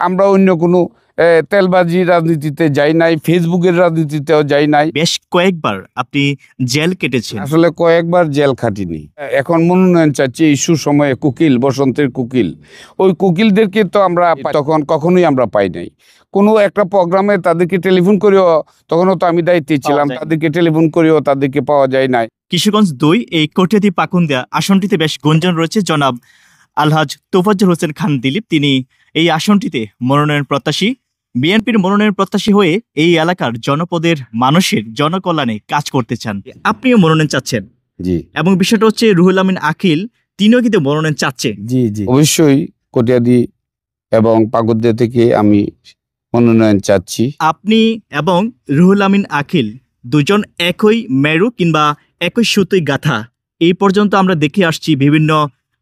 আমরা অন্য কোনো তেলবাজি রাজনীতিতে যাই নাই, ফেসবুকের রাজনীতিতেও যাই নাই। বেশ কয়েকবার আপনি জেল কেটেছেন। আসলে কয়েকবার জেল খাটিনি। এখন মনোনয়ন চাচ্ছি এই সুসময়ে, কোকিল, বসন্তের কোকিল, ওই কোকিলদেরকে তো আমরা তখন কখনোই আমরা পাই নাই। কোনো একটা প্রোগ্রামে তাদেরকে টেলিফোন করেও, তখনও তো আমি দায়িত্বে ছিলাম, তাদেরকে টেলিফোন করেও তাদেরকে পাওয়া যায় নাই। কিশোরগঞ্জ ২ এই কটিয়াদী পাকুন্দিয়া আসনটিতে বেশ গুঞ্জন রয়েছে। জনাব আলহাজ তোফাজ্জল হোসেন খান দিলীপ, তিনি এই আসনটিতে মনোনয়ন প্রত্যাশী। বিএনপির মনোনয়ন প্রত্যাশী হয়ে এই এলাকার জনপদের মানুষের জনকল্যাণে কাজ করতে চান। আপনিও মনোনয়ন চাচ্ছেন। জি। এবং বিষয়টা হচ্ছে রুহুল আমিন আকিল, তিনিও কিন্তু মনোনয়ন চাচ্ছে। জি জি, অবশ্যই কটিয়াদী এবং পাকুন্দিয়া থেকে আমি মনোনয়ন চাচ্ছি। আপনি এবং রুহুল আমিন আকিল দুজন একই মেরু কিংবা একই সুতোয় গাথা। এই পর্যন্ত আমরা দেখে আসছি বিভিন্ন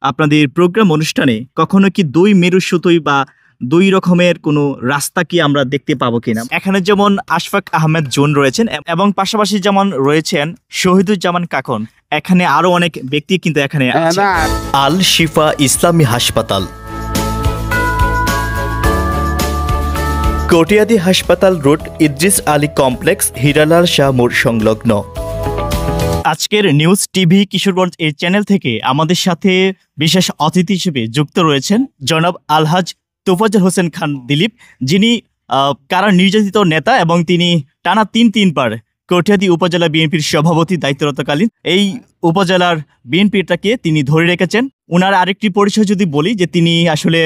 আপনাদের প্রোগ্রাম অনুষ্ঠানে, কখনো কি দুই মেরু সুতোই বা দুই রকমের কোনো রাস্তা কি আমরা দেখতে পাবো কিনা? এখানে যেমন আশফাক আহমেদ জোন রয়েছেন এবং পাশাপাশি যেমন রয়েছেন শহীদুজ্জামান কাকন, এখানে আরো অনেক ব্যক্তি কিন্তু এখানে আছে। আল শিফা ইসলামী হাসপাতাল, কটিয়াদী হাসপাতাল রোড, ইদ্রিস আলী কমপ্লেক্স, হিরালাল শাহ মোড় সংলগ্ন। আজকের নিউজ টিভি কিশোরগঞ্জ এই চ্যানেল থেকে আমাদের সাথে বিশেষ অতিথি হিসেবে যুক্ত রয়েছেন জনাব আলহাজ তোফাজ্জল হোসেন খান দিলীপ, যিনি কারা নির্যাতিত নেতা এবং তিনি টানা তিনবার কটিয়াদী উপজেলা বিএনপির সভাপতি দায়িত্বরতকালীন এই উপজেলার বিএনপিটাকে তিনি ধরে রেখেছেন। ওনার আরেকটি পরিচয় যদি বলি, যে তিনি আসলে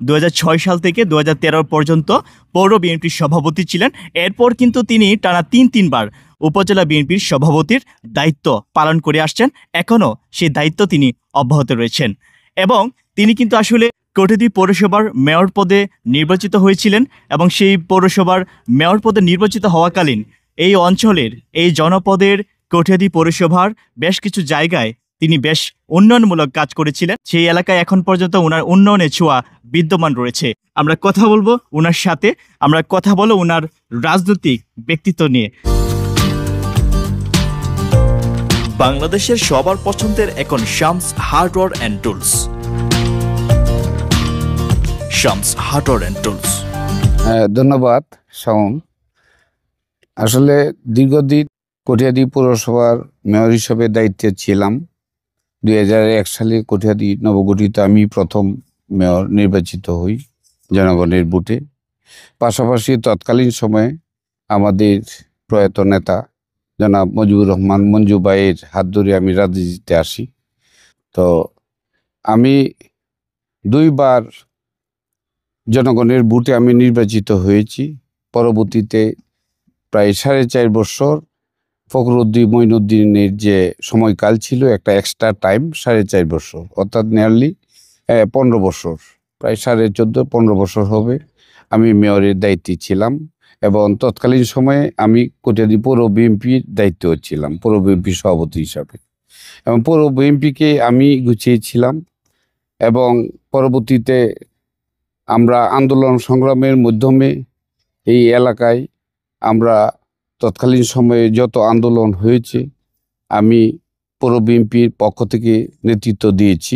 2006 সাল থেকে 2013 পর্যন্ত পৌর বিএনপির সভাপতি ছিলেন। এরপর কিন্তু তিনি টানা তিনবার উপজেলা বিএনপির সভাপতির দায়িত্ব পালন করে আসছেন। এখনও সেই দায়িত্ব তিনি অব্যাহত রয়েছেন এবং তিনি কিন্তু আসলে কটিয়াদী পৌরসভার মেয়র পদে নির্বাচিত হয়েছিলেন এবং সেই পৌরসভার মেয়র পদে নির্বাচিত হওয়াকালীন এই অঞ্চলের, এই জনপদের কটিয়াদী পৌরসভার বেশ কিছু জায়গায় তিনি বেশ উন্নয়নমূলক কাজ করেছিলেন। সেই এলাকায় এখন পর্যন্ত ওনার উন্নয়নের ছোঁয়া বিদ্যমান রয়েছে। আমরা কথা বলবো ওনার সাথে, আমরা কথা বলবো ওনার রাজনৈতিক ব্যক্তিত্ব নিয়ে। বাংলাদেশের সবার পছন্দের এখন Shams hardware and tools. Shams hardware and tools. ধন্যবাদ শাওন। আসলে দীর্ঘদিন কটিয়াদী পৌরসভার মেয়র হিসেবে দায়িত্বে ছিলাম। 2001 সালে কটিয়াদী নবগঠিত আমি প্রথম মেয়র নির্বাচিত হই জনগণের ভোটে। পাশাপাশি তৎকালীন সময়ে আমাদের প্রয়াত নেতা জনাব মুজিবুর রহমান মঞ্জু ভাইয়ের হাত ধরে আমি রাজনীতিতে আসি। তো আমি 2 বার জনগণের ভোটে আমি নির্বাচিত হয়েছি। পরবর্তীতে প্রায় 4.5 বছর ফখরুদ্দিন মঈনুদ্দিনের যে সময়কাল ছিল, একটা এক্সট্রা টাইম 4.5 বছর, অর্থাৎ নিয়ারলি 15 বছর, প্রায় 14.5-15 বছর হবে আমি মেয়রের দায়িত্বে ছিলাম। এবং তৎকালীন সময়ে আমি কটিয়াদী পৌর বিএনপির দায়িত্ব ছিলাম, পৌর বিএনপির সভাপতি হিসাবে, এবং পৌর বিএনপিকে আমি গুছিয়েছিলাম। এবং পরবর্তীতে আমরা আন্দোলন সংগ্রামের মাধ্যমে এই এলাকায় আমরা তৎকালীন সময়ে যত আন্দোলন হয়েছে আমি পৌর বিএনপির পক্ষ থেকে নেতৃত্ব দিয়েছি।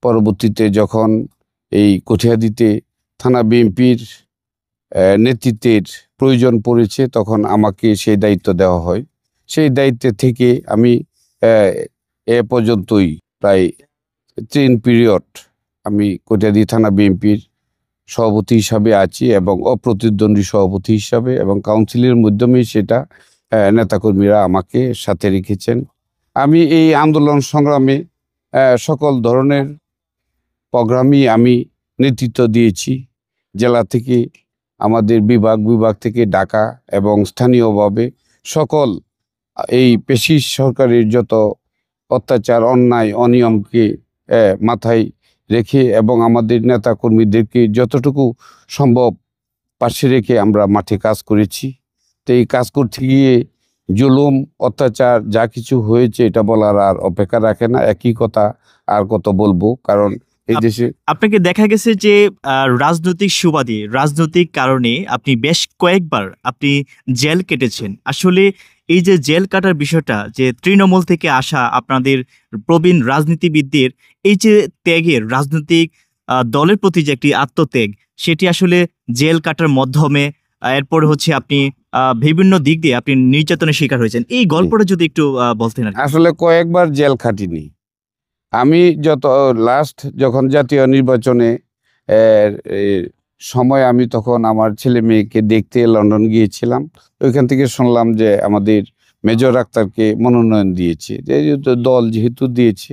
পরবর্তীতে যখন এই কটিয়াদীতে থানা বিএনপির নেতৃত্বের প্রয়োজন পড়েছে, তখন আমাকে সেই দায়িত্ব দেওয়া হয়। সেই দায়িত্বে থেকে আমি এ পর্যন্তই প্রায় 3 পিরিয়ড আমি কটিয়াদী থানা বিএনপির সভাপতি হিসাবে আছি এবং অপ্রতিদ্বন্দ্বী সভাপতি হিসাবে, এবং কাউন্সিলের মাধ্যমেই সেটা নেতাকর্মীরা আমাকে সাথে রেখেছেন। আমি এই আন্দোলন সংগ্রামে সকল ধরনের প্রোগ্রামই আমি নেতৃত্ব দিয়েছি। জেলা থেকে, আমাদের বিভাগ থেকে ডাকা এবং স্থানীয়ভাবে সকল এই পেশি সরকারের যত অত্যাচার, অন্যায়, অনিয়মকে মাথায় রেখে এবং আমাদের নেতা কর্মীদেরকে যতটুকু সম্ভব পাশে রেখে আমরা মাঠে কাজ করেছি। তো এই কাজ করতে গিয়ে জুলুম, অত্যাচার যা কিছু হয়েছে এটা বলার আর অপেক্ষা রাখে না। একই কথা আর কত বলবো, কারণ এই দেশে আপনাকে দেখা গেছে যে রাজনৈতিক সুবাদে, রাজনৈতিক কারণে আপনি বেশ কয়েকবার আপনি জেল কেটেছেন। আসলে এই যে জেল কাটার বিষয়টা, যে তৃণমূল থেকে আসা আপনাদের প্রবীণ রাজনীতিবিদদের এই যে ত্যাগের, রাজনৈতিক দলের প্রতি যে একটি আত্মত্যাগ, সেটি আসলে জেল কাটার মাধ্যমে এরপর হচ্ছে আপনি বিভিন্ন দিক দিয়ে আপনি নির্যাতনের শিকার হয়েছেন। এই গল্পটা যদি একটু বলতেন আর কি। আসলে কয়েকবার জেল খাটিনি আমি। লাস্ট যখন জাতীয় নির্বাচনে এর, এর সময় আমি তখন আমার ছেলে মেয়েকে দেখতে লন্ডন গিয়েছিলাম। ওইখান থেকে শুনলাম যে আমাদের মেজর আক্তারকে মনোনয়ন দিয়েছে, যেহেতু দল যেহেতু দিয়েছে,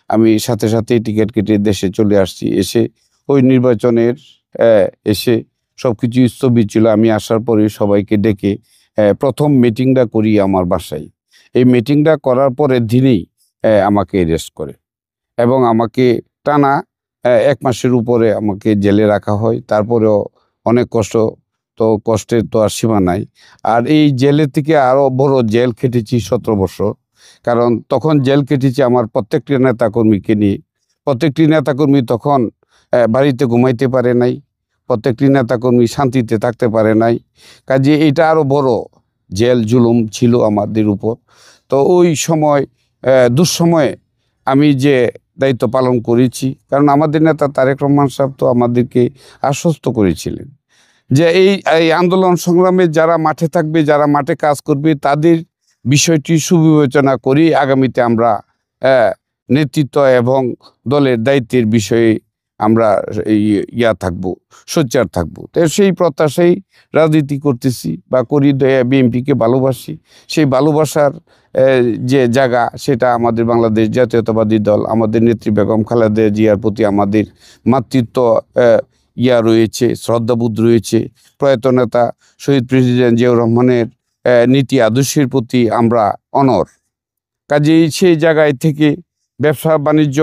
আমি সাথে সাথে টিকিট কেটে দেশে চলে আসছি। এসে ওই নির্বাচনের এসে সবকিছু স্থবির ছিল। আমি আসার পরে সবাইকে ডেকে প্রথম মিটিংটা করি আমার বাসায়। এই মিটিংটা করার পরের দিনেই আমাকে অ্যারেস্ট করে এবং আমাকে টানা 1 মাসের উপরে আমাকে জেলে রাখা হয়। তারপরেও অনেক কষ্ট, তো কষ্টের তো আর সীমা নাই। আর এই জেলের থেকে আরও বড় জেল খেটেছি 17 বছর। কারণ তখন জেল কেটেছি আমার প্রত্যেকটি নেতাকর্মীকে নিয়ে। প্রত্যেকটি নেতাকর্মী তখন বাড়িতে ঘুমাইতে পারে নাই, প্রত্যেকটি নেতাকর্মী শান্তিতে থাকতে পারে নাই। কাজে এটা আরও বড় জেল জুলুম ছিল আমাদের উপর। তো ওই সময় দুঃসময়ে আমি যে দায়িত্ব পালন করেছি, কারণ আমাদের নেতা তারেক রহমান সাহেব তো আমাদেরকে আশ্বস্ত করেছিলেন যে এই আন্দোলন সংগ্রামে যারা মাঠে থাকবে, যারা মাঠে কাজ করবে, তাদের বিষয়টি সুবিবেচনা করি আগামীতে আমরা নেতৃত্ব এবং দলের দায়িত্বের বিষয়ে আমরা থাকবো, সোচ্চার থাকবো। তো সেই প্রত্যাশাই রাজনীতি করতেছি বা করি। বিএনপিকে ভালোবাসি। সেই ভালোবাসার যে জায়গা, সেটা আমাদের বাংলাদেশ জাতীয়তাবাদী দল, আমাদের নেত্রী বেগম খালেদা জিয়ার প্রতি আমাদের মাতৃত্ব রয়েছে, শ্রদ্ধাবোধ রয়েছে। প্রয়াত নেতা শহীদ প্রেসিডেন্ট জিয়াউর রহমানের নীতি আদর্শের প্রতি আমরা অনড়। কাজেই সেই জায়গায় থেকে ব্যবসা বাণিজ্য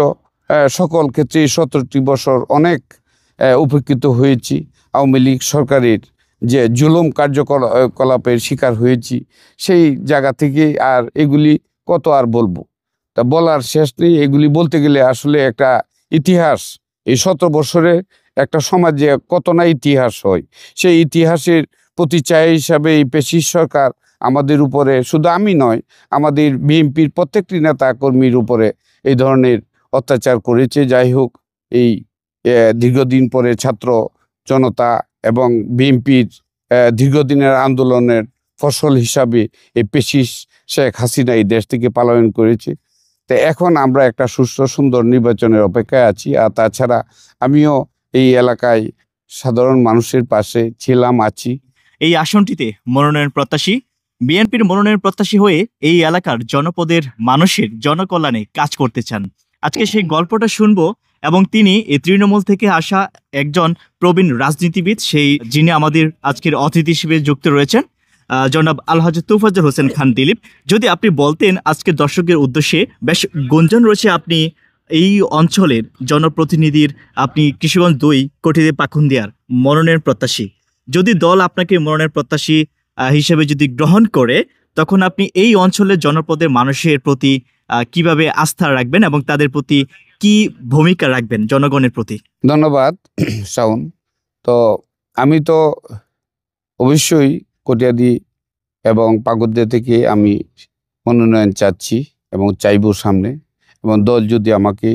সকল ক্ষেত্রে 17টি বছর অনেক উপকৃত হয়েছি। আওয়ামী লীগ সরকারের যে জুলুম কার্যকলাপের শিকার হয়েছি, সেই জায়গা থেকে আর এগুলি কত আর বলবো, তা বলার শেষ নেই। এগুলি বলতে গেলে আসলে একটা ইতিহাস, এই 17 বছরে একটা সমাজে কত না ইতিহাস হয়। সেই ইতিহাসের প্রতিচ্ছায়া হিসাবে এই ফ্যাসিস্ট সরকার আমাদের উপরে, শুধু আমি নয়, আমাদের বিএনপির প্রত্যেকটি নেতা কর্মীর উপরে এই ধরনের অত্যাচার করেছে। যাই হোক, এই দীর্ঘদিন পরে ছাত্র জনতা এবং বিএনপির দীর্ঘদিনের আন্দোলনের ফসল হিসাবে এই ফ্যাসিস্ট শেখ হাসিনা এই দেশ থেকে পলায়ন করেছে। তো এখন আমরা একটা সুস্থ সুন্দর নির্বাচনের অপেক্ষায় আছি। আর তাছাড়া আমিও এই এলাকায় সাধারণ মানুষের পাশে ছিলাম, আছি। এই আসনটিতে মনোনয়ন প্রত্যাশী, বিএনপির মনোনয়ন প্রত্যাশী হয়ে এই এলাকার জনপদের মানুষের জনকল্যাণে কাজ করতে চান। আজকে সেই গল্পটা শুনবো এবং তিনি এই তৃণমূল থেকে আসা একজন প্রবীণ রাজনীতিবিদ, যিনি আমাদের আজকের অতিথি হিসেবে যুক্ত রয়েছেন, জনাব আলহাজ তোফাজ্জল হোসেন খান দিলীপ। যদি আপনি বলতেন আজকের দর্শকের উদ্দেশ্যে, বেশ গুঞ্জন রয়েছে আপনি এই অঞ্চলের জনপ্রতিনিধির, আপনি কিশোরগঞ্জ 2 কটিদেব পাখুন্দিয়ার মনোনয়ন প্রত্যাশী। যদি দল আপনাকে মনোনয়ন প্রত্যাশী হিসেবে যদি গ্রহণ করে, তখন আপনি এই অঞ্চলের জনপদের মানুষের প্রতি কিভাবে আস্থা রাখবেন এবং তাদের প্রতি কি ভূমিকা রাখবেন জনগণের প্রতি? ধন্যবাদ শাওন। তো আমি তো অবশ্যই কটিয়াদি এবং পাগড়দিয়া থেকে আমি মনোনয়ন চাচ্ছি এবং চাইব সামনে। এবং দল যদি আমাকে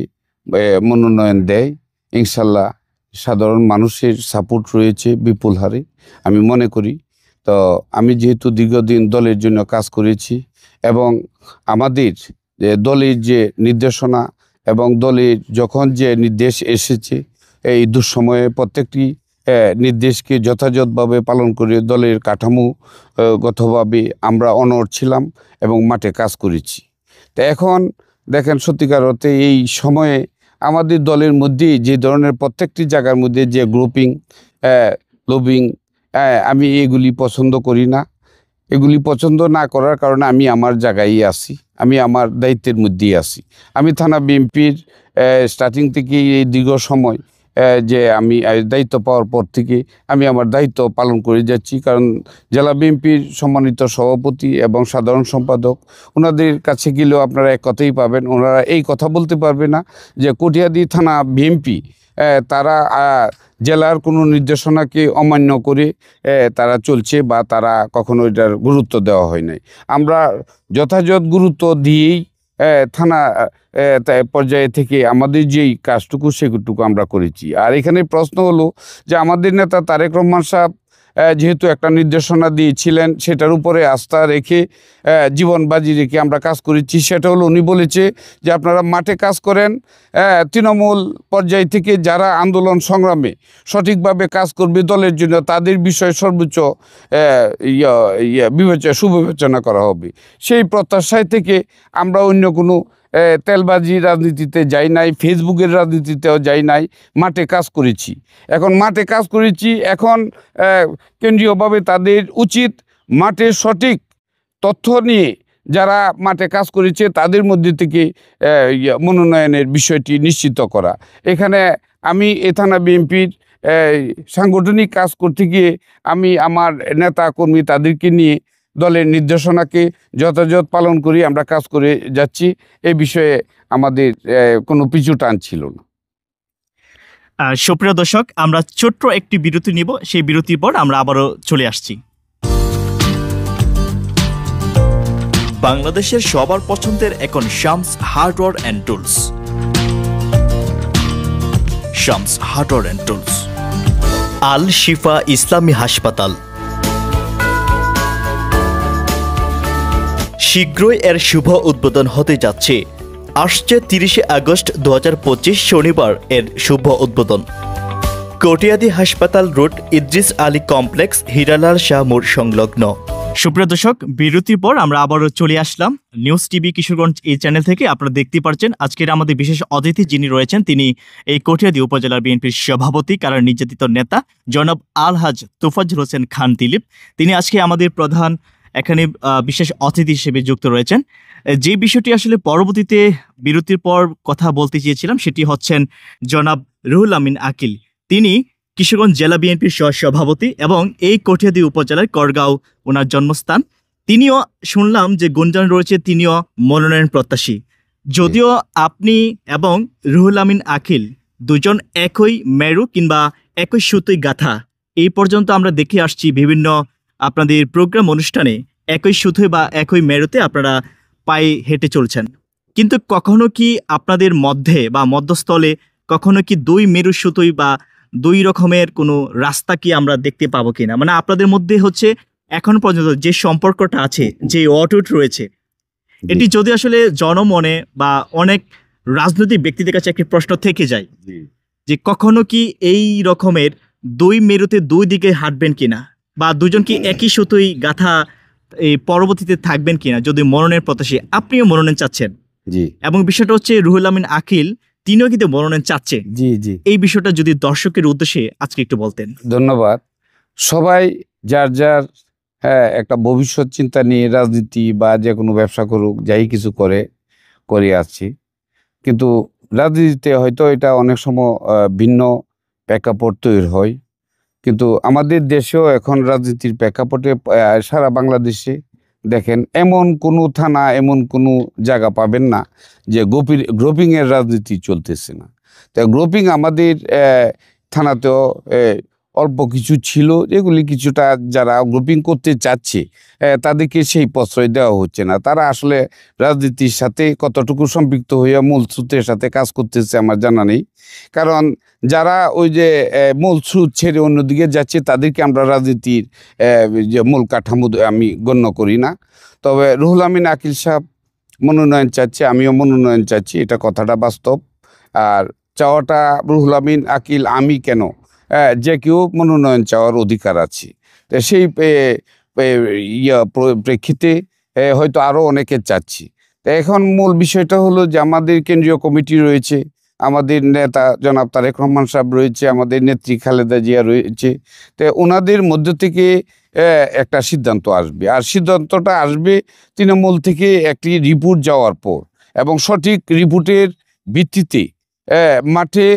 মনোনয়ন দেয়, ইনশাল্লাহ সাধারণ মানুষের সাপোর্ট রয়েছে বিপুল হারে আমি মনে করি। তো আমি যেহেতু দীর্ঘদিন দলের জন্য কাজ করেছি এবং আমাদের দলের যে নির্দেশনা এবং দলের যখন যে নির্দেশ এসেছে, এই দুঃসময়ে প্রত্যেকটি নির্দেশকে যথাযথভাবে পালন করে দলের কাঠামোগতভাবে আমরা অনড় ছিলাম এবং মাঠে কাজ করেছি। তো এখন দেখেন, সত্যিকার অর্থে এই সময়ে আমাদের দলের মধ্যে যে ধরনের প্রত্যেকটি জায়গার মধ্যে যে গ্রুপিং, লবিং, আমি এগুলি পছন্দ করি না। এগুলি পছন্দ না করার কারণে আমি আমার জায়গায় আছি, আমি আমার দায়িত্বের মধ্যেই আছি। আমি থানা বিএনপির স্টার্টিং থেকে এই দীর্ঘ সময় যে আমি দায়িত্ব পাওয়ার পর থেকে আমি আমার দায়িত্ব পালন করে যাচ্ছি। কারণ জেলা বিএনপির সম্মানিত সভাপতি এবং সাধারণ সম্পাদক, ওনাদের কাছে গেলেও আপনারা এক কথাই পাবেন, ওনারা এই কথা বলতে পারবে না যে কটিয়াদি থানা বিএনপি তারা জেলার কোনো নির্দেশনাকে অমান্য করে তারা চলছে বা তারা কখনো এটার গুরুত্ব দেওয়া হয় নাই। আমরা যথাযথ গুরুত্ব দিয়েই থানা পর্যায়ে থেকে আমাদের যেই কাজটুকু সেটুকু আমরা করেছি। আর এখানে প্রশ্ন হলো যে আমাদের নেতা তারেক রহমান সাহেব যেহেতু একটা নির্দেশনা দিয়েছিলেন, সেটার উপরে আস্থা রেখে জীবন বাজি রেখে আমরা কাজ করেছি। সেটা হলো উনি বলেছে যে আপনারা মাঠে কাজ করেন, তৃণমূল পর্যায় থেকে যারা আন্দোলন সংগ্রামে সঠিকভাবে কাজ করবে দলের জন্য তাদের বিষয়ে সর্বোচ্চ সুবিবেচনা করা হবে। সেই প্রত্যাশায় থেকে আমরা অন্য কোনো তেলবাজি রাজনীতিতে যাই নাই, ফেসবুকের রাজনীতিতেও যাই নাই, মাঠে কাজ করেছি। এখন মাঠে কাজ করেছি, এখন কেন্দ্রীয়ভাবে তাদের উচিত মাঠে সঠিক তথ্য নিয়ে যারা মাঠে কাজ করেছে তাদের মধ্যে থেকে মনোনয়নের বিষয়টি নিশ্চিত করা। এখানে আমি এ থানা বিএনপির সাংগঠনিক কাজ করতে গিয়ে আমি আমার নেতা কর্মী তাদেরকে নিয়ে দলের নির্দেশনাকে যথাযথ পালন করি আমরা কাজ করে যাচ্ছি। এই বিষয়ে আমাদের কোনো পিছু টান ছিল না। সুপ্রিয় দর্শক, আমরা ছোট্ট একটি বিরতি নিব, সেই বিরতির পর আমরা আবারও চলে আসছি। বাংলাদেশের সবার পছন্দের এখন Shams hardware and tools. Shams hardware and tools, Al Shifa Islami হাসপাতাল। শীঘ্রই এর শুভ উদ্বোধন হতে যাচ্ছে। আসছে 30 আগস্ট 2025 শনিবার এর শুভ উদ্বোধন। কটিয়াদী হাসপাতাল রোড, ইদ্রিস আলী কমপ্লেক্স, হিরালাল শাহ মোড় সংলগ্ন। সুপ্রিয় দর্শক, বিরতির পর আমরা আবারও চলে আসলাম নিউজ টিভি কিশোরগঞ্জ এই চ্যানেল থেকে। আপনারা দেখতে পাচ্ছেন আজকের আমাদের বিশেষ অতিথি যিনি রয়েছেন, তিনি এই কটিয়াদী উপজেলার বিএনপির সভাপতি, কারার নির্যাতিত নেতা জনাব আলহাজ তোফাজ্জল হোসেন খান দিলীপ। তিনি আজকে আমাদের প্রধান এখানে বিশেষ অতিথি হিসেবে যুক্ত রয়েছেন। যে বিষয়টি আসলে পরবর্তীতে বিরতির পর কথা বলতে চেয়েছিলাম সেটি হচ্ছেন জনাব রুহুল আমিন আকিল। তিনি কিশোরগঞ্জ জেলা বিএনপির সহসভাপতি এবং এই কটিয়াদী উপজেলার করগাঁও ওনার জন্মস্থান। তিনিও শুনলাম যে গুঞ্জন রয়েছে তিনিও মনোনয়ন প্রত্যাশী। যদিও আপনি এবং রুহুল আমিন আকিল দুজন একই মেরু কিংবা একই সুতোই গাথা, এই পর্যন্ত আমরা দেখে আসছি বিভিন্ন আপনাদের প্রোগ্রাম অনুষ্ঠানে একই সুতোয় বা একই মেরুতে আপনারা পায়ে হেঁটে চলছেন, কিন্তু কখনো কি আপনাদের মধ্যে বা মধ্যস্থলে কখনো কি দুই মেরু সুতোই বা দুই রকমের কোনো রাস্তা কি আমরা দেখতে পাবো কিনা? মানে আপনাদের মধ্যে হচ্ছে এখন পর্যন্ত যে সম্পর্কটা আছে, যে অটুট রয়েছে, এটি যদি আসলে জনমনে বা অনেক রাজনৈতিক ব্যক্তিদের কাছে একটি প্রশ্ন থেকে যায় যে কখনো কি এই রকমের দুই মেরুতে দুই দিকে হাঁটবেন কিনা, বা দুজন কি একই সুতোই গাথা এই পরবর্তীতে থাকবেন কিনা যদি মনোনয়ন প্রত্যাশী? আপনিও মনোনয়ন চাচ্ছেন, জি, এবং বিষয়টা হচ্ছে রুহুল আমিন আকিল তিনিও কিন্তু মনোনয়ন চাচ্ছে। জি জি, এই বিষয়টা যদি দর্শকের উদ্দেশ্যে আজকে একটু বলতেন। ধন্যবাদ। সবাই যার যার একটা ভবিষ্যৎ চিন্তা নিয়ে রাজনীতি বা যে কোনো ব্যবসা করুক, যাই কিছু করে আসছি, কিন্তু রাজনীতিতে হয়তো এটা অনেক সময় ভিন্ন প্রেক্ষাপট তৈরি হয়। কিন্তু আমাদের দেশেও এখন রাজনীতির প্রেক্ষাপটে সারা বাংলাদেশে দেখেন এমন কোনো থানা, এমন কোনো জায়গা পাবেন না যে গ্রুপিংয়ের রাজনীতি চলতেছে না। তো গ্রুপিং আমাদের থানাতেও অল্প কিছু ছিল, যেগুলি কিছুটা যারা গ্রুপিং করতে চাচ্ছে তাদেরকে সেই প্রশ্রয় দেওয়া হচ্ছে না। তারা আসলে রাজনীতির সাথে কতটুকু সম্পৃক্ত হইয়া মূল স্রোতের সাথে কাজ করতেছে আমার জানা নেই। কারণ যারা ওই যে মূল স্রোত ছেড়ে অন্যদিকে যাচ্ছে তাদেরকে আমরা রাজনীতির যে মূল কাঠামো আমি গণ্য করি না। তবে রুহুল আমিন আকিল সাহেব মনোনয়ন চাচ্ছে, আমিও মনোনয়ন চাচ্ছি, এটা কথাটা বাস্তব। আর চাওয়াটা রুহুল আমিন আকিল আমি কেন, যে কেউ মনোনয়ন চাওয়ার অধিকার আছে। তো সেই প্রেক্ষিতে হয়তো আরও অনেকে চাচ্ছি। তো এখন মূল বিষয়টা হলো যে আমাদের কেন্দ্রীয় কমিটি রয়েছে, আমাদের নেতা জনাব তারেক রহমান সাহেব রয়েছে, আমাদের নেত্রী খালেদা জিয়া রয়েছে। তো ওনাদের মধ্য থেকে একটা সিদ্ধান্ত আসবে, আর সিদ্ধান্তটা আসবে তৃণমূল থেকে একটি রিপোর্ট যাওয়ার পর, এবং সঠিক রিপোর্টের ভিত্তিতে মাঠে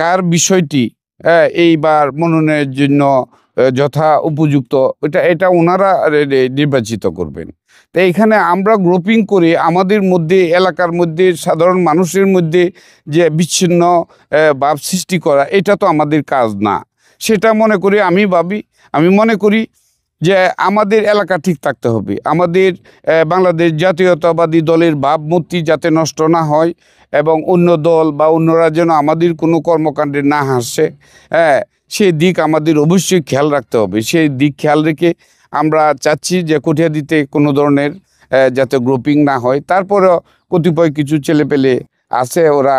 কার বিষয়টি এইবার মনোনয়নের জন্য যথা উপযুক্ত এটা ওনারা নির্বাচিত করবেন। তো এইখানে আমরা গ্রুপিং করে আমাদের মধ্যে, এলাকার মধ্যে, সাধারণ মানুষের মধ্যে যে বিচ্ছিন্ন ভাব সৃষ্টি করা, এটা তো আমাদের কাজ না। সেটা মনে করি আমি মনে করি যে আমাদের এলাকা ঠিক থাকতে হবে, আমাদের বাংলাদেশ জাতীয়তাবাদী দলের ভাবমূর্তি যাতে নষ্ট না হয় এবং অন্য দল বা অন্যরা যেন আমাদের কোনো কর্মকাণ্ডে না হাসে, হ্যাঁ, সেই দিক আমাদের অবশ্যই খেয়াল রাখতে হবে। সেই দিক খেয়াল রেখে আমরা চাচ্ছি যে কটিয়াদীতে কোনো ধরনের যাতে গ্রুপিং না হয়। তারপরেও কতিপয় কিছু ছেলেপেলে আছে, ওরা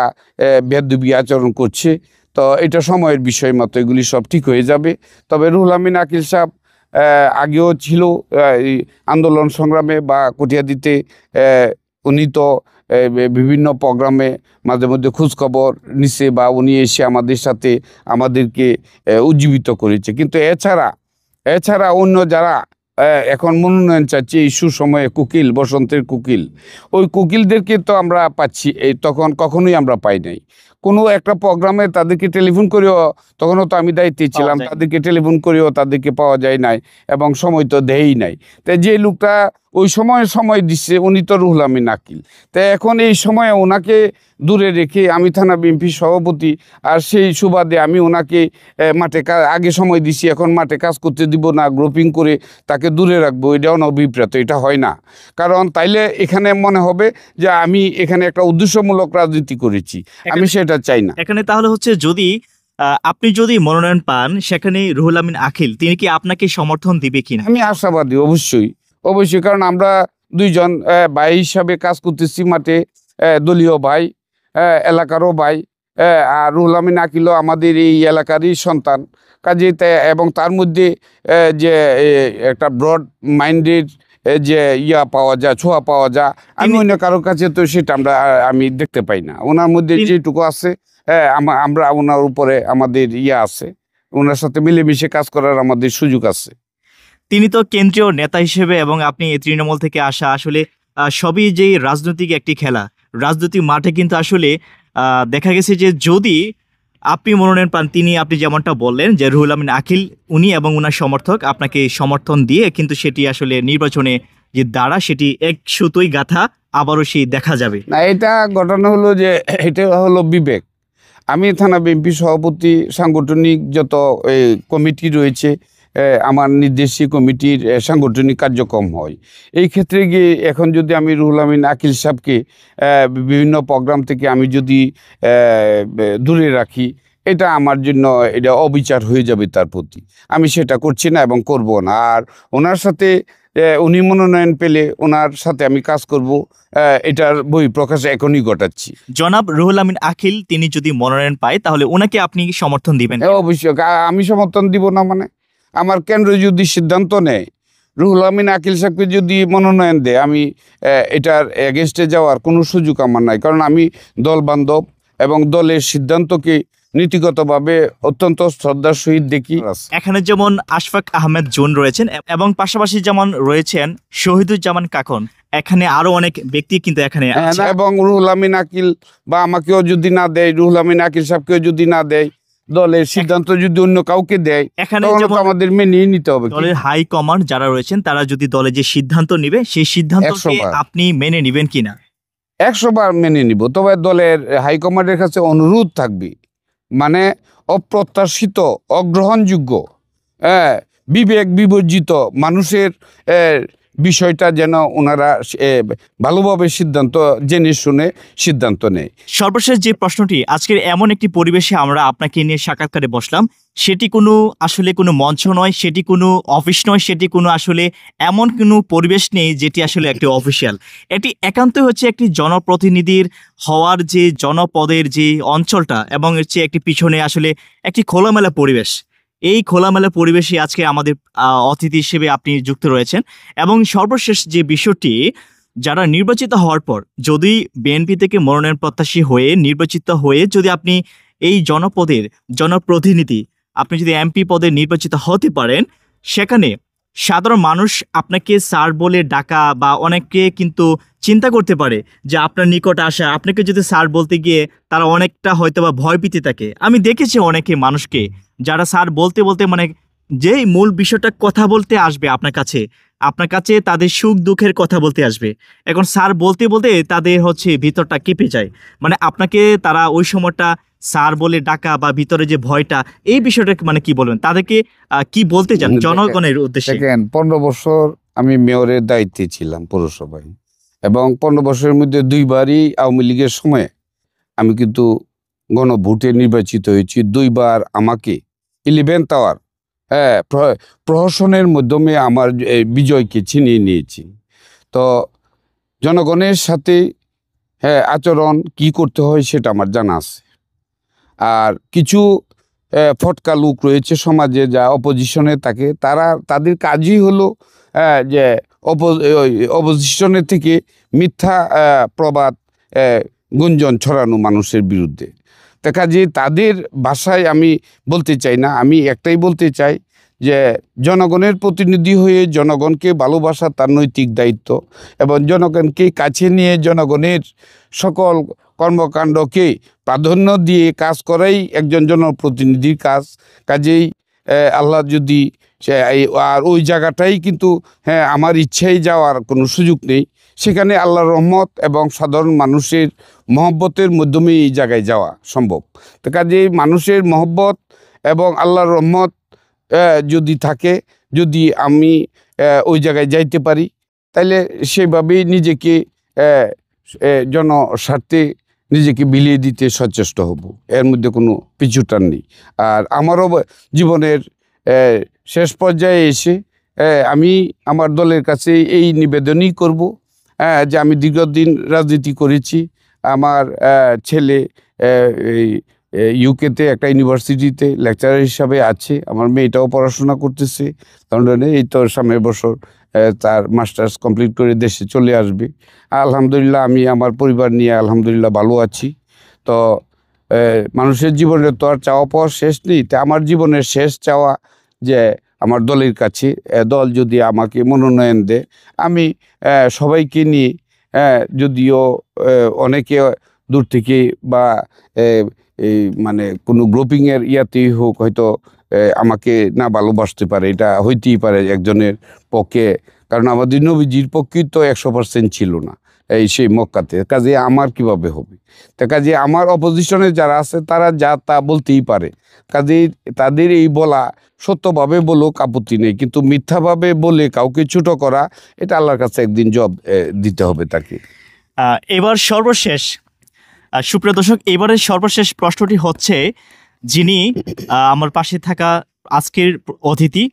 বেয়াদবি আচরণ করছে, তো এটা সময়ের বিষয় মতো এগুলি সব ঠিক হয়ে যাবে। তবে রুহুল আমিন আকিল সাহেব আগেও ছিল এই আন্দোলন সংগ্রামে বা কটিয়াদীতে, উনি তো বিভিন্ন প্রোগ্রামে মাঝে মধ্যে খোঁজখবর নিছে বা উনি এসে আমাদের সাথে আমাদেরকে উজ্জীবিত করেছে। কিন্তু এছাড়া অন্য যারা এখন মনোনয়ন চাচ্ছে এই সুসময়ে কোকিল, বসন্তের কোকিল, ওই কোকিলদেরকে তো আমরা পাচ্ছি, তখন কখনোই আমরা পাই নাই। কোনো একটা প্রোগ্রামে তাদেরকে টেলিফোন করেও, তখনও তো আমি দায়িত্বে ছিলাম, তাদেরকে টেলিফোন করেও তাদেরকে পাওয়া যায় নাই এবং সময় তো দেয়ই নাই। তাই যে লোকটা ওই সময় দিচ্ছে উনি তো রুহুল আমিন আকিল। তাই এখন এই সময়ে ওনাকে দূরে রেখে, আমি থানা বিএনপি সভাপতি, আর সেই সুবাদে আমি ওনাকে মাঠে আগে সময় দিছি, এখন মাঠে কাজ করতে দিব না, গ্রুপিং করে তাকে দূরে রাখবো, এটাও অভিপ্রেত, এটা হয় না। কারণ তাইলে এখানে মনে হবে যে আমি এখানে একটা উদ্দেশ্যমূলক রাজনীতি করেছি, আমি সেটা চাই না। এখানে তাহলে হচ্ছে যদি আপনি যদি মনোনয়ন পান, সেখানে রুহুল আমিন আকিল তিনি কি আপনাকে সমর্থন দিবে কিনা? আমি আশাবাদী, অবশ্যই, কারণ আমরা দুইজন ভাই হিসাবে কাজ করতেছি মাঠে, দলীয় ভাই, এলাকারও ভাই, আর রুহুল আমিন আকিলও আমাদের এই এলাকারই সন্তান। কাজে এবং তার মধ্যে যে একটা ব্রড মাইন্ডেড যে পাওয়া যায়, ছোঁয়া পাওয়া যায়, আমি অন্য কারোর কাছে তো সেটা আমি দেখতে পাই না। ওনার মধ্যে যেটুকু আছে, আমরা ওনার উপরে আমাদের আছে, ওনার সাথে মিলেমিশে কাজ করার আমাদের সুযোগ আছে। তিনি তো কেন্দ্রীয় নেতা হিসেবে এবং আপনি তৃণমূল থেকে আসা, আসলে সবই যে রাজনৈতিক একটি খেলা, রাজনৈতিক মাঠে কিন্তু আসলে দেখা গেছে যে যদি আপনি মনোনয়ন পান, আপনি যেমনটা বললেন যে রুহুল আমিন আকিল উনি এবং ওনার সমর্থক আপনাকে সমর্থন দিয়ে, কিন্তু সেটি আসলে নির্বাচনে যে দ্বারা সেটি এক সুতোই গাথা আবারও সেই দেখা যাবে না। এটা ঘটনা হলো যে এটা হলো বিবেক। আমি থানা বিএনপি সভাপতি, সাংগঠনিক যত কমিটি রয়েছে, আমার নির্দেশী কমিটির সাংগঠনিক কার্যক্রম হয়। এই ক্ষেত্রে গিয়ে এখন যদি আমি রুহুল আমিন আকিল সাহেবকে বিভিন্ন প্রোগ্রাম থেকে আমি যদি দূরে রাখি, এটা আমার জন্য এটা অবিচার হয়ে যাবে তার প্রতি। আমি সেটা করছি না এবং করব না। আর ওনার সাথে উনি মনোনয়ন পেলে ওনার সাথে আমি কাজ করব, এটার বহিঃপ্রকাশ এখনই ঘটাচ্ছি। জনাব রুহুল আমিন আকিল তিনি যদি মনোনয়ন পায়, তাহলে ওনাকে আপনি সমর্থন দিবেন? অবশ্যই। আমি সমর্থন দিব না মানে? আমার কেন্দ্র যদি সিদ্ধান্ত নেয় রুহুল আমিন আকিল সাহেবকে যদি মনোনয়ন দেয়, আমি এটার এগেনস্টে যাওয়ার কোনো সুযোগ আমার নাই। কারণ আমি দল বান্ধব এবং দলের সিদ্ধান্তকে নীতিগতভাবে অত্যন্ত শ্রদ্ধার সহিত দেখি। এখানে যেমন আশফাক আহমেদ জুন রয়েছেন এবং পাশাপাশি যেমন রয়েছেন শহীদুজ্জামান কাকন, এখানে আরো অনেক ব্যক্তি কিন্তু এখানে আছে। এবং রুহুল আমিন আকিল বা আমাকেও যদি না দেয়, রুহুল আমিন আকিল সাহেবকেও যদি না দেয়, দলের সিদ্ধান্ত যদি অন্য কাউকে দেয়, এখানে আমাদের মেনে নিতে হবে। দলের হাই কমান্ড যারা রয়েছেন তারা যদি দলে যে সিদ্ধান্ত নিবে, সেই সিদ্ধান্তকে আপনি মেনে নিবেন কিনা? 100 বার মেনে নিব। তবে দলের হাইকমান্ডের কাছে অনুরোধ থাকবে, মানে অপ্রত্যাশিত, অগ্রহণযোগ্য, বিবেক বিবর্জিত মানুষের বিষয়টা যেন ওনারা ভালোভাবে সিদ্ধান্ত জেনে শুনে সিদ্ধান্ত নেয়। সর্বশেষ যে প্রশ্নটি, আজকের এমন একটি পরিবেশে আমরা আপনাকে নিয়ে সাক্ষাৎকারে বসলাম, সেটি কোনো আসলে কোনো মঞ্চ নয়, সেটি কোনো অফিস নয়, সেটি কোনো আসলে এমন কোনো পরিবেশ নেই যেটি আসলে একটি অফিসিয়াল। এটি একান্তই হচ্ছে একটি জনপ্রতিনিধির হওয়ার যে জনপদের যে অঞ্চলটা, এবং এর চেয়ে একটি পিছনে আসলে একটি খোলামেলা পরিবেশ। এই খোলামেলা পরিবেশে আজকে আমাদের অতিথি হিসেবে আপনি যুক্ত রয়েছেন। এবং সর্বশেষ যে বিষয়টি, যারা নির্বাচিত হওয়ার পর যদি বিএনপি থেকে মনোনয়ন প্রত্যাশী হয়ে নির্বাচিত হয়ে যদি আপনি এই জনপদের জনপ্রতিনিধি, আপনি যদি এমপি পদে নির্বাচিত হতে পারেন, সেখানে সাধারণ মানুষ আপনাকে স্যার বলে ডাকা বা অনেকে কিন্তু চিন্তা করতে পারে যে আপনার নিকট আসা, আপনাকে যদি স্যার বলতে গিয়ে তারা অনেকটা হয়তো বা ভয় পেতে থাকে। আমি দেখেছি অনেকে মানুষকে যারা স্যার বলতে বলতে মানে যেই মূল বিষয়টা কথা বলতে আসবে আপনার কাছে তাদের সুখ দুঃখের কথা বলতে আসবে, এখন স্যার বলতে বলতে তাদের হচ্ছে ভিতরটা কেঁপে যায়। মানে আপনাকে তারা ওই সময়টা স্যার বলে ডাকা বা ভিতরে যে ভয়টা, এই বিষয়টা মানে কি বলবেন তাদেরকে, কি বলতে চান জনগণের উদ্দেশ্যে? দেখেন, 15 বছর আমি মেয়রের দায়িত্বে ছিলাম পৌরসভায়, এবং 15 বছরের মধ্যে 2বারই আওয়ামী লীগের সময় আমি কিন্তু গণভোটে নির্বাচিত হয়েছি। 2বার আমাকে 11 টাওয়ার, হ্যাঁ, প্রহসনের মাধ্যমে আমার বিজয়কে ছিনিয়ে নিয়েছি। তো জনগণের সাথে, হ্যাঁ, আচরণ কি করতে হয় সেটা আমার জানা আছে। আর কিছু ফটকা লোক রয়েছে সমাজে, যা অপোজিশনে থাকে, তাদের কাজই হলো যে অপোজিশনের থেকে মিথ্যা প্রবাদ, গুঞ্জন ছড়ানো মানুষের বিরুদ্ধে। তা কাজে তাদের ভাষায় আমি বলতে চাই না, আমি একটাই বলতে চাই যে জনগণের প্রতিনিধি হয়ে জনগণকে ভালোবাসা তার নৈতিক দায়িত্ব, এবং জনগণকে কাছে নিয়ে জনগণের সকল কর্মকাণ্ডকে প্রাধান্য দিয়ে কাজ করাই একজন জনপ্রতিনিধির কাজ। কাজেই আল্লাহ যদি আর ওই জায়গাটাই কিন্তু, হ্যাঁ, আমার ইচ্ছাই যাওয়ার কোনো সুযোগ নেই, সেখানে আল্লাহর রহমত এবং সাধারণ মানুষের মহব্বতের মাধ্যমে এই জায়গায় যাওয়া সম্ভব। তো কাজেই মানুষের মহব্বত এবং আল্লাহর রহমত যদি থাকে, যদি আমি ওই জায়গায় যাইতে পারি, তাইলে সেভাবেই নিজেকে জনস্বার্থে নিজেকে বিলিয়ে দিতে সচেষ্ট হব। এর মধ্যে কোনো পিছুটান নেই। আর আমারও জীবনের শেষ পর্যায়ে এসে আমি আমার দলের কাছে এই নিবেদনই করব যে আমি দীর্ঘদিন রাজনীতি করেছি। আমার ছেলে এই ইউকেতে একটা ইউনিভার্সিটিতে লেকচারার হিসাবে আছে, আমার মেয়েটাও পড়াশোনা করতেছে লন্ডনে, এই তো সামনের বছর তার মাস্টার্স কমপ্লিট করে দেশে চলে আসবে। আলহামদুলিল্লাহ, আমি আমার পরিবার নিয়ে আলহামদুলিল্লাহ ভালো আছি। তো মানুষের জীবনে তো আর চাওয়া পাওয়া শেষ নেই। তা আমার জীবনের শেষ চাওয়া যে আমার দলের কাছে, দল যদি আমাকে মনোনয়ন দেয়, আমি সবাইকে নিয়ে, যদিও অনেকে দূর থেকে বা এই মানে কোনো গ্রুপিংয়ের ইয়াতেই হোক, হয়তো আমাকে না ভালোবাসতে পারে, এটা হইতেই পারে একজনের পক্ষে, কারণ আমাদের নবীজির পক্ষেই তো 100% ছিল না সেই মক্কাতে। কাজে আমার কিভাবে হবে? তা কাজে আমার অপোজিশনে যারা আছে তারা যা তা বলতেই পারে। কাজে তাদের এই বলা সত্যভাবে বলুক, আপত্তি নেই, কিন্তু মিথ্যাভাবে বলে কাউকে ছোট করা, এটা আল্লাহর কাছে একদিন জবাব দিতে হবে তাকে। এবার সর্বশেষ, সুপ্রিয় দর্শক, এবারের সর্বশেষ প্রশ্নটি হচ্ছে, যিনি আমার পাশে থাকা আজকের অতিথি,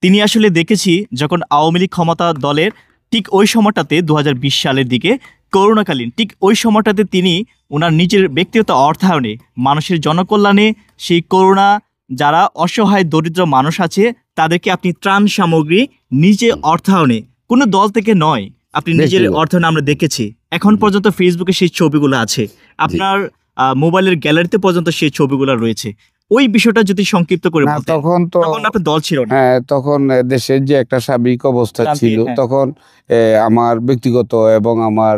তিনি আসলে দেখেছি যখন আওয়ামী লীগ ক্ষমতা দলের ঠিক ওই সময়টাতে 2020 সালের দিকে করোনাকালীন ঠিক ওই সময়টাতে তিনি ওনার নিজের ব্যক্তিগত অর্থায়নে মানুষের জনকল্যাণে সেই করোনা যারা অসহায় দরিদ্র মানুষ আছে তাদেরকে আপনি ত্রাণ সামগ্রী নিজে অর্থায়নে, কোনো দল থেকে নয়, আপনি নিজের অর্থায়নে আমরা দেখেছি। এখন পর্যন্ত ফেসবুকে সেই ছবিগুলো আছে, আপনার মোবাইলের গ্যালারিতে পর্যন্ত সেই ছবিগুলো রয়েছে। ওই বিষয়টা যদি সংক্ষিপ্ত করে বলতেন। তখন আপনার দল ছিল না। হ্যাঁ, তখন দেশের যে একটা সার্বিক অবস্থা ছিল, তখন আমার ব্যক্তিগত এবং আমার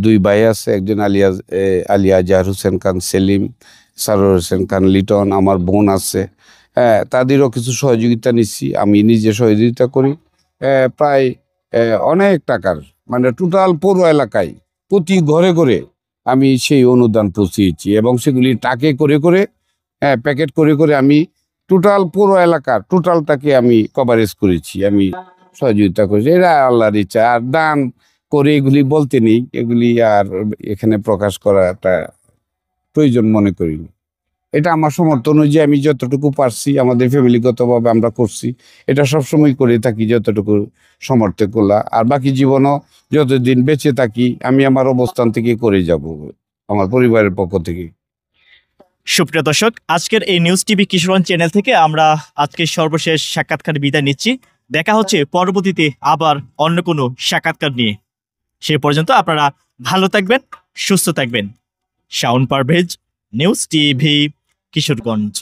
2 ভাই আছে, একজন আলিয়া জাহার হোসেন খান সেলিম, সারোর হোসেন খান লিটন, আমার বোন আছে, তাদেরও কিছু সহযোগিতা নিচ্ছি, আমি নিজে সহযোগিতা করি। প্রায় অনেক টাকার, মানে টোটাল পৌর এলাকায় প্রতি ঘরে ঘরে আমি সেই অনুদান পৌঁছিয়েছি, এবং সেগুলি টাকে করে করে, প্যাকেট করে করে আমি টোটাল পৌর এলাকার টোটালটাকে আমি কভারেজ করেছি, আমি সহযোগিতা করেছি। এরা আল্লাহর ইচ্ছা। আর দান করে এগুলি বলতে নেই, এগুলি আর এখানে প্রকাশ করা একটা প্রয়োজন মনে করিনি। এটা আমার সমর্থ অনুযায়ী আমি যতটুকু পারছি, আমাদের ফ্যামিলিগতভাবে আমরা করছি, এটা সবসময় করে থাকি যতটুকু সমর্থে করলা। আর বাকি জীবনও যতদিন বেঁচে থাকি আমি আমার অবস্থান থেকে করে যাব, আমার পরিবারের পক্ষ থেকে। সুপ্রিয় দর্শক, আজকের এই নিউজ টিভি কিশোরগঞ্জ চ্যানেল থেকে আমরা আজকের সর্বশেষ সাক্ষাৎকার বিদায় নিচ্ছি। দেখা হচ্ছে পরবর্তীতে আবার অন্য কোনো সাক্ষাৎকার নিয়ে। সে পর্যন্ত আপনারা ভালো থাকবেন, সুস্থ থাকবেন। Shaon Parvez, news TV, Kishoreganj.